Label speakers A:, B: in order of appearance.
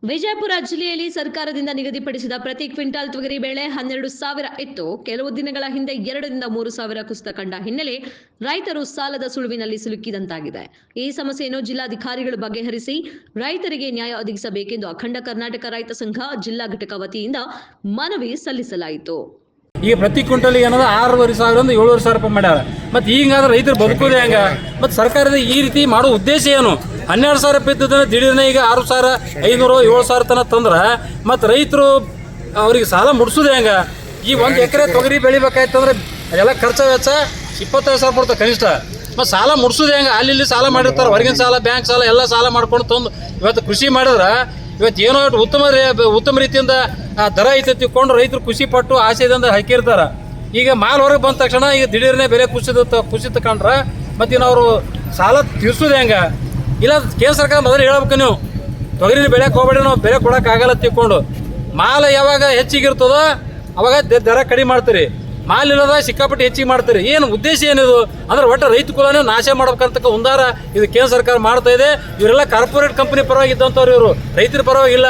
A: ವಿಜಯಪುರ ಜಿಲ್ಲೆಯಲ್ಲಿ ಸರ್ಕಾರದಿಂದ ನಿಗದಿಪಡಿಸಿದ ಪ್ರತಿ ಕ್ವಿಂಟಾಲ್ ತೊಗರಿ ಬೆಳೆ 12,000 ಇತ್ತು. ಕೆಲವು ದಿನಗಳ ಹಿಂದೆ 2ರಿಂದ 3,000 ಕುಸಿತ ಕಂಡ ಹಿನ್ನೆಲೆ ರೈತರು ಸಾಲದ ಸುಳುವಿನಲ್ಲಿ ಸಿಲುಕಿದಂತಾಗಿದೆ. ಈ ಸಮಸ್ಯೆಯನ್ನು ಜಿಲ್ಲಾಧಿಕಾರಿಗಳು ಬಗೆಹರಿಸಿ ರೈತರಿಗೆ ನ್ಯಾಯ ಒದಗಿಸಬೇಕೆಂದು ಅಖಂಡ ಕರ್ನಾಟಕ ರೈತ ಸಂಘ ಜಿಲ್ಲಾ ಘಟಕ ವತಿಯಿಂದ ಮನವಿ ಸಲ್ಲಿಸಲಾಯಿತು.
B: ಈಗ ಪ್ರತಿ ಕ್ವಿಂಟಲ್ ಏನದ 6,500 7,500 ರೂಪಾಯಿ ಮಾಡ್ಯಾರ. ಮತ್ತು ಈಗಾದ್ರೆ ರೈತರು ಬದುಕೋದೇ ಹೆಂಗ? ಮತ್ತು ಸರ್ಕಾರದ ಈ ರೀತಿ ಮಾಡೋ ಉದ್ದೇಶ ಏನು? 12,000 ರೂಪಾಯಿ ಇದ್ದದನ್ನ ದಿಢೀರ್ನ ಈಗ 6,500 7,000 ತನಕ ತಂದ್ರೆ ಮತ್ತು ರೈತರು ಅವ್ರಿಗೆ ಸಾಲ ಮುಡ್ಸೋದು ಹೆಂಗ? ಈ 1 ಎಕರೆ ತೊಗರಿ ಬೆಳಿಬೇಕಾಯ್ತಂದ್ರೆ ಅದೆಲ್ಲ ಖರ್ಚು ವೆಚ್ಚ 25,000 ಬರ್ತದೆ ಕನಿಷ್ಠ. ಮತ್ತು ಸಾಲ ಮುಡ್ಸೋದು ಹೆಂಗೆ? ಅಲ್ಲಿ ಸಾಲ ಮಾಡಿರ್ತಾರೆ, ಹೊರಗಿನ ಸಾಲ, ಬ್ಯಾಂಕ್ ಸಾಲ ಎಲ್ಲ ಸಾಲ ಮಾಡ್ಕೊಂಡು ತಂದು ಇವತ್ತು ಕೃಷಿ ಮಾಡಿದ್ರೆ ಇವತ್ತು ಏನೋ ಉತ್ತಮ ರೀತಿಯಿಂದ ದರ ಐತೆ ತಿಳ್ಕೊಂಡು ರೈತರು ಖುಷಿ ಪಟ್ಟು ಆಸೆದಿಂದ ಹಾಕಿರ್ತಾರೆ. ಈಗ ಮಾಲ್ ಹೊರಗೆ ಬಂದ ತಕ್ಷಣ ಈಗ ದಿಢೀರ್ನೇ ಬೆಲೆ ಕುಸಿತ ಕಂಡ್ರೆ ಮತ್ತು ಇನ್ನು ಅವರು ಸಾಲ ತೀರ್ಸೋದು ಹೆಂಗೆ? ಇಲ್ಲ ಕೇಂದ್ರ ಸರ್ಕಾರ ಮೊದಲು ಹೇಳ್ಬೇಕು, ನೀವು ತೊಗರಿನ ಬೆಳೆಗೆ ಹೋಗ್ಬೇಡಿ, ನಾವು ಬೆಲೆ ಕೊಡೋಕ್ಕಾಗಲ್ಲ ತಿಳ್ಕೊಂಡು. ಮಾಲ್ ಯಾವಾಗ ಹೆಚ್ಚಿಗಿರ್ತದೋ ಅವಾಗ ದರ ಕಡಿಮೆ ಮಾಡ್ತೀರಿ, ಮಾಲ್ ಇರೋದ ಸಿಕ್ಕಾಪಟ್ಟೆ ಹೆಚ್ಚಿಗೆ ಮಾಡ್ತೀರಿ. ಏನು ಉದ್ದೇಶ ಏನಿದು? ಅಂದ್ರೆ ಒಟ್ಟು ರೈತ ಕುಲನೇ ನಾಶ ಮಾಡ್ಬೇಕಂತಕ್ಕ ಉಂದಾರ ಇದು ಕೇಂದ್ರ ಸರ್ಕಾರ ಮಾಡ್ತಾ ಇದೆ. ಇವರೆಲ್ಲ ಕಾರ್ಪೊರೇಟ್ ಕಂಪನಿ ಪರವಾಗಿದ್ದಂಥವ್ರು, ಇವರು ರೈತರ ಪರವಾಗಿಲ್ಲ.